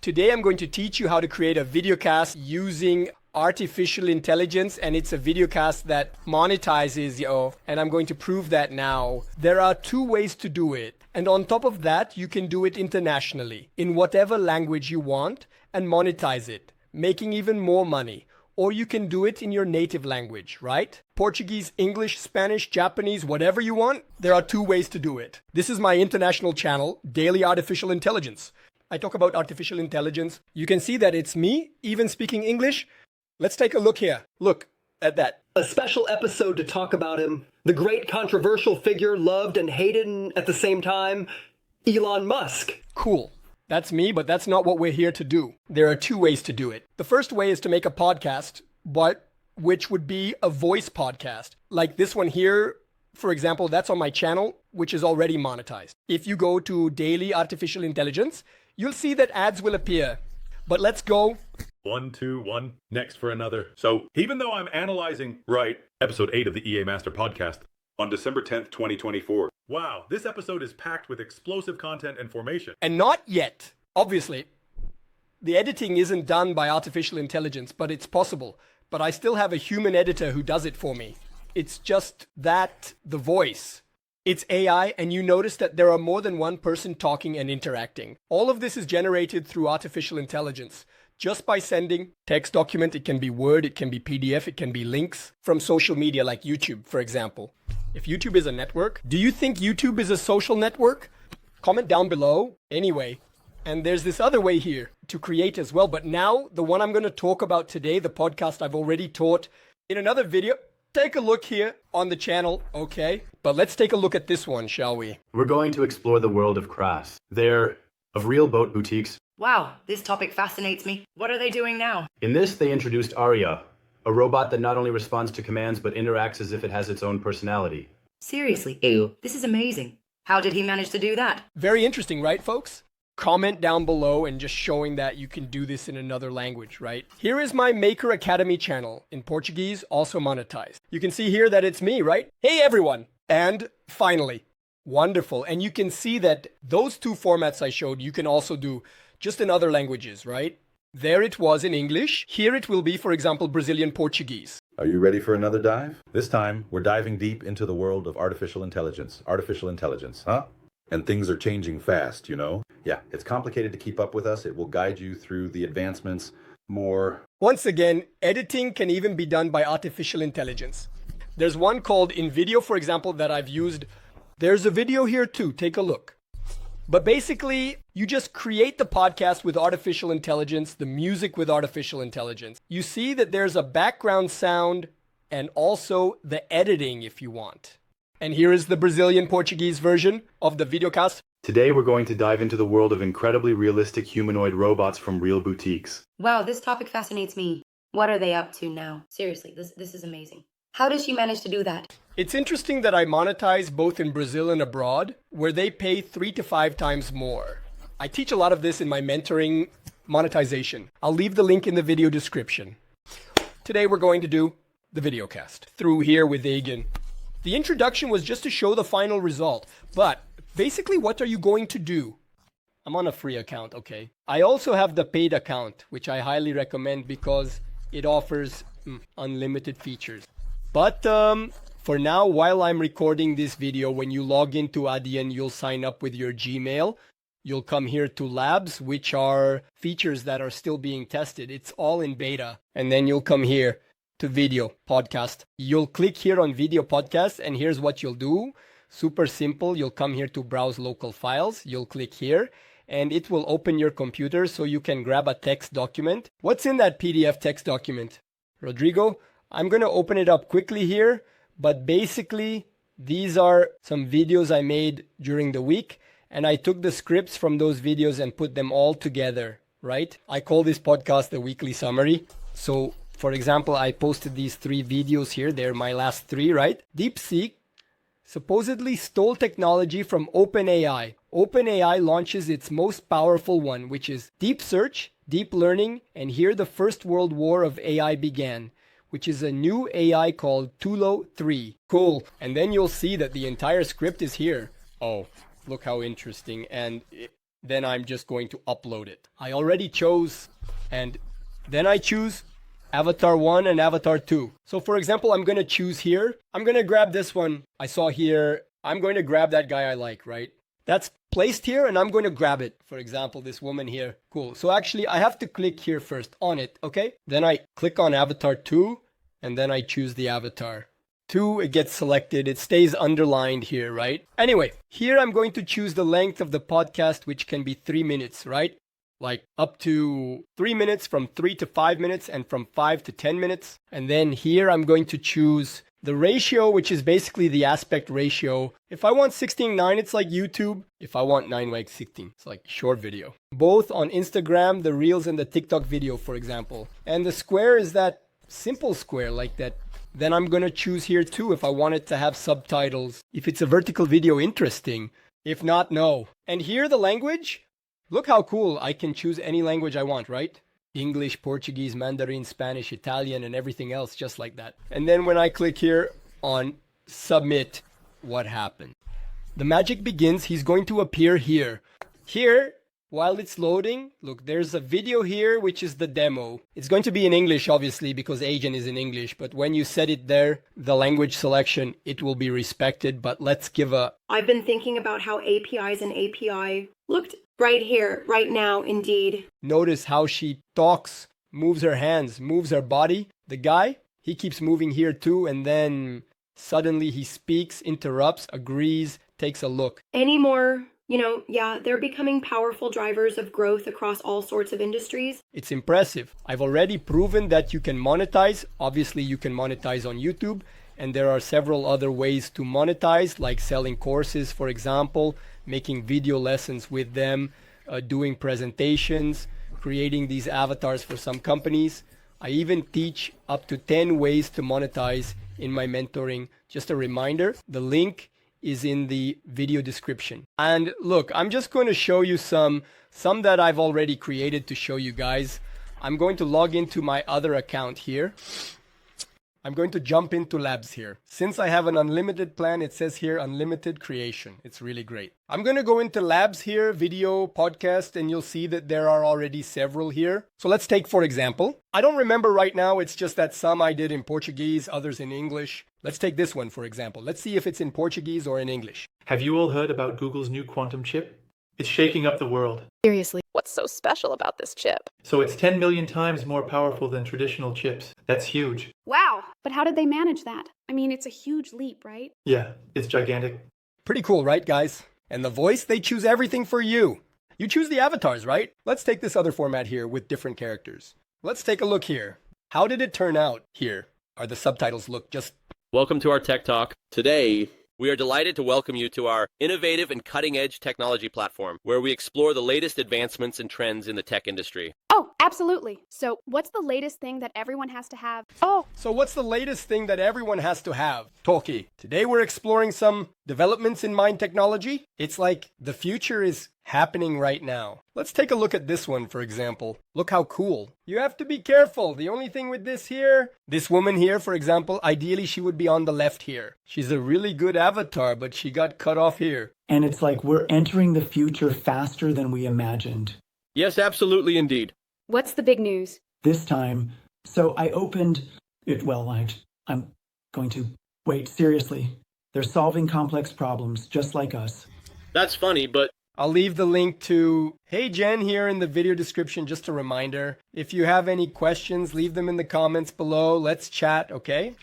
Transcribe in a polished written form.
Today I'm going to teach you how to create a videocast using artificial intelligence, and it's a videocast that monetizes, and I'm going to prove that now. There are two ways to do it. And on top of that, you can do it internationally in whatever language you want and monetize it, making even more money. Or you can do it in your native language, right? Portuguese, English, Spanish, Japanese, whatever you want. There are two ways to do it. This is my international channel, Daily Artificial Intelligence. I talk about artificial intelligence. You can see that it's me, even speaking English. Let's take a look here. Look at that. A special episode to talk about him. The great controversial figure, loved and hated at the same time, Elon Musk. Cool. That's me, but that's not what we're here to do. There are two ways to do it. The first way is to make a podcast, which would be a voice podcast. Like this one here, for example, that's on my channel, which is already monetized. If you go to Daily Artificial Intelligence, you'll see that ads will appear. But let's go. 1, 2, 1, next for another. So even though I'm analyzing, episode 8 of the EA Master podcast on December 10th, 2024. Wow, this episode is packed with explosive content and formation. And not yet. Obviously, the editing isn't done by artificial intelligence, but it's possible. But I still have a human editor who does it for me. It's just that the voice. It's AI, and you notice that there are more than one person talking and interacting. All of this is generated through artificial intelligence. Just by sending text document, it can be Word, it can be PDF, it can be links from social media like YouTube, for example. If YouTube is a network, do you think YouTube is a social network? Comment down below. Anyway, and there's this other way here to create as well. But now, the one I'm going to talk about today, the podcast I've already taught in another video. Take a look here on the channel, okay? But let's take a look at this one, shall we? We're going to explore the world of crafts. They're of real boat boutiques. Wow, this topic fascinates me. What are they doing now? In this, they introduced Aria, a robot that not only responds to commands but interacts as if it has its own personality. Seriously, ew, this is amazing. How did he manage to do that? Very interesting, right, folks? Comment down below and just showing that you can do this in another language, right? Here is my Maker Academy channel in Portuguese, also monetized. You can see here that it's me, right? Hey, everyone. And finally, wonderful. And you can see that those two formats I showed, you can also do just in other languages, right? There it was in English. Here it will be, for example, Brazilian Portuguese. Are you ready for another dive? This time, we're diving deep into the world of artificial intelligence. Artificial intelligence, huh? And things are changing fast, you know? Yeah, it's complicated to keep up with us. It will guide you through the advancements more. Once again, editing can even be done by artificial intelligence. There's one called InVideo, for example, that I've used. There's a video here too. Take a look. But basically, you just create the podcast with artificial intelligence, the music with artificial intelligence. You see that there's a background sound and also the editing if you want. And here is the Brazilian Portuguese version of the videocast. Today, we're going to dive into the world of incredibly realistic humanoid robots from real boutiques. Wow, this topic fascinates me. What are they up to now? Seriously, this is amazing. How does she manage to do that? It's interesting that I monetize both in Brazil and abroad, where they pay 3 to 5 times more. I teach a lot of this in my mentoring monetization. I'll leave the link in the video description. Today we're going to do the videocast through here with Heygen. The introduction was just to show the final result, but basically what are you going to do? I'm on a free account, okay? I also have the paid account, which I highly recommend because it offers unlimited features. But for now, while I'm recording this video, when you log into Adyen, you'll sign up with your Gmail. You'll come here to labs, which are features that are still being tested. It's all in beta. And then you'll come here to video podcast. You'll click here on video podcast, and here's what you'll do. Super simple. You'll come here to browse local files. You'll click here, and it will open your computer so you can grab a text document. What's in that PDF text document? Rodrigo, I'm going to open it up quickly here. But basically, these are some videos I made during the week, and I took the scripts from those videos and put them all together, right? I call this podcast the weekly summary. So, for example, I posted these 3 videos here. They're my last 3, right? DeepSeek supposedly stole technology from OpenAI. OpenAI launches its most powerful one, which is deep search, deep learning, and here the First World War of AI began, which is a new AI called Tulo 3. Cool. And then you'll see that the entire script is here. Oh, look how interesting. And then I'm just going to upload it. I already chose, and then I choose Avatar 1 and Avatar 2. So for example, I'm going to choose here. I'm going to grab this one I saw here. I'm going to grab that guy I like, right? That's placed here and I'm going to grab it. For example, this woman here. Cool. So actually I have to click here first on it, okay? Then I click on Avatar 2 and then I choose the Avatar 2. It gets selected. It stays underlined here, right? Anyway, here I'm going to choose the length of the podcast, which can be 3 minutes, right? Like up to 3 minutes, from 3 to 5 minutes, and from 5 to 10 minutes. And then here I'm going to choose the ratio, which is basically the aspect ratio. If I want 16:9, it's like YouTube. If I want 9:16, it's like short video. Both on Instagram, the Reels and the TikTok video, for example. And the square is that simple square like that. Then I'm going to choose here too if I want it to have subtitles. If it's a vertical video, interesting. If not, no. And here the language. Look how cool. I can choose any language I want, right? English, Portuguese, Mandarin, Spanish, Italian, and everything else just like that. And then when I click here on submit, what happened? The magic begins. He's going to appear here. Here, while it's loading, look, there's a video here, which is the demo. It's going to be in English, obviously, because Heygen is in English. But when you set it there, the language selection, it will be respected. But let's give a... I've been thinking about how APIs and API looked right here, right now, indeed. Notice how she talks, moves her hands, moves her body. The guy, he keeps moving here too. And then suddenly he speaks, interrupts, agrees, takes a look. Any more... they're becoming powerful drivers of growth across all sorts of industries. It's impressive. I've already proven that you can monetize. Obviously, you can monetize on YouTube. And there are several other ways to monetize, like selling courses, for example, making video lessons with them, doing presentations, creating these avatars for some companies. I even teach up to 10 ways to monetize in my mentoring. Just a reminder, the link is in the video description. And look, I'm just going to show you some that I've already created to show you guys. I'm going to log into my other account here. I'm going to jump into labs here. Since I have an unlimited plan, it says here unlimited creation. It's really great. I'm going to go into labs here, video, podcast, and you'll see that there are already several here. So let's take, for example, I don't remember right now. It's just that some I did in Portuguese, others in English. Let's take this one, for example. Let's see if it's in Portuguese or in English. Have you all heard about Google's new quantum chip? It's shaking up the world. Seriously, what's so special about this chip? So it's 10 million times more powerful than traditional chips. That's huge. Wow! But how did they manage that? I mean, it's a huge leap, right? Yeah, it's gigantic. Pretty cool, right, guys? And the voice, they choose everything for you. You choose the avatars, right? Let's take this other format here with different characters. Let's take a look here. How did it turn out here? Are the subtitles look just... Welcome to our Tech Talk. Today, we are delighted to welcome you to our innovative and cutting-edge technology platform, where we explore the latest advancements and trends in the tech industry. Oh, absolutely. So what's the latest thing that everyone has to have? So what's the latest thing that everyone has to have? Talkie. Today we're exploring some developments in mind technology. It's like the future is happening right now. Let's take a look at this one, for example. Look how cool. You have to be careful. The only thing with this here, this woman here, for example, ideally she would be on the left here. She's a really good avatar, but she got cut off here. And it's like we're entering the future faster than we imagined. Yes, absolutely indeed. What's the big news? This time, so I opened it. Well, I'm going to wait. Seriously, they're solving complex problems just like us. That's funny, but I'll leave the link to Heygen here in the video description, just a reminder. If you have any questions, leave them in the comments below. Let's chat, okay?